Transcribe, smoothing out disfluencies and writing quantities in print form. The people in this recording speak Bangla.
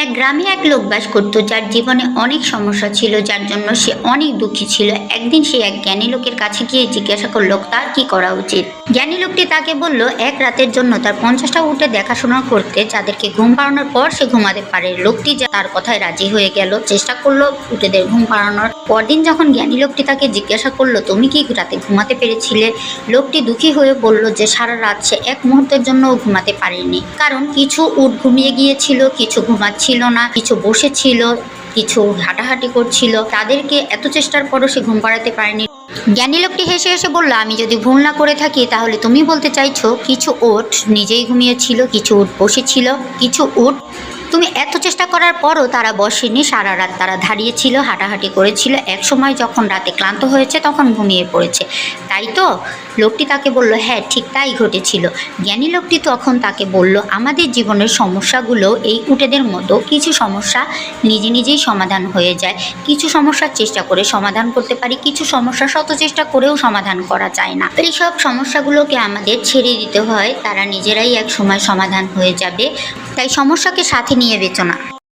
এক গ্রামে এক লোক বাস করতো যার জীবনে অনেক সমস্যা ছিল, যার জন্য সে অনেক দুঃখী ছিল। একদিন সে এক জ্ঞানী লোকের কাছে গিয়ে জিজ্ঞাসা করলো তার কি করা উচিত। জ্ঞানী লোকটি তাকে বলল এক রাতের জন্য তার 50টা উটে দেখাশোনা করতে, যাদেরকে ঘুম পাড়ানোর পর সে ঘুমাতে পারে। লোকটি তার কথায় রাজি হয়ে গেল, চেষ্টা করলো উটেদের ঘুম পাড়ানোর। পরদিন যখন জ্ঞানী লোকটি তাকে জিজ্ঞাসা করলো তুমি কি রাতে ঘুমাতে পেরেছিলে, লোকটি দুঃখী হয়ে বলল যে সারা রাত সে এক মুহূর্তের জন্য ঘুমাতে পারেনি, কারণ কিছু উট ঘুমিয়ে গিয়েছিল, কিছু ঘুমাচ্ছিল না, কিছু বসেছিল, কিছু হাঁটাহাঁটি করছিল। তাদেরকে এত চেষ্টার পরও সে ঘুম পাড়াতে পারেনি। জ্ঞানী লোকটি হেসে হেসে বলল আমি যদি ভুল না করে থাকি তাহলে তুমি বলতে চাইছো কিছু উট নিজেই ঘুমিয়েছিল, কিছু উট বসেছিল, কিছু উট তুমি এত চেষ্টা করার পরও তারা বসেনি। সারা রাত তারা দাঁড়িয়েছিল, হাঁটাহাঁটি করেছিল, এক সময় যখন রাতে ক্লান্ত হয়েছে তখন ঘুমিয়ে পড়েছে, তাই তো? লোকটি তাকে বলল হ্যাঁ, ঠিক তাই ঘটেছিল। জ্ঞানী লোকটি তখন তাকে বলল আমাদের জীবনের সমস্যাগুলো এই উটেদের মতো, কিছু সমস্যা নিজে নিজেই সমাধান হয়ে যায়, কিছু সমস্যার চেষ্টা করে সমাধান করতে পারি, কিছু সমস্যা শত চেষ্টা করেও সমাধান করা যায় না। এই সব সমস্যাগুলোকে আমাদের ছেড়ে দিতে হয়, তারা নিজেরাই এক সময় সমাধান হয়ে যাবে। তাই সমস্যাকে সাথে নিয়ে বেচো না।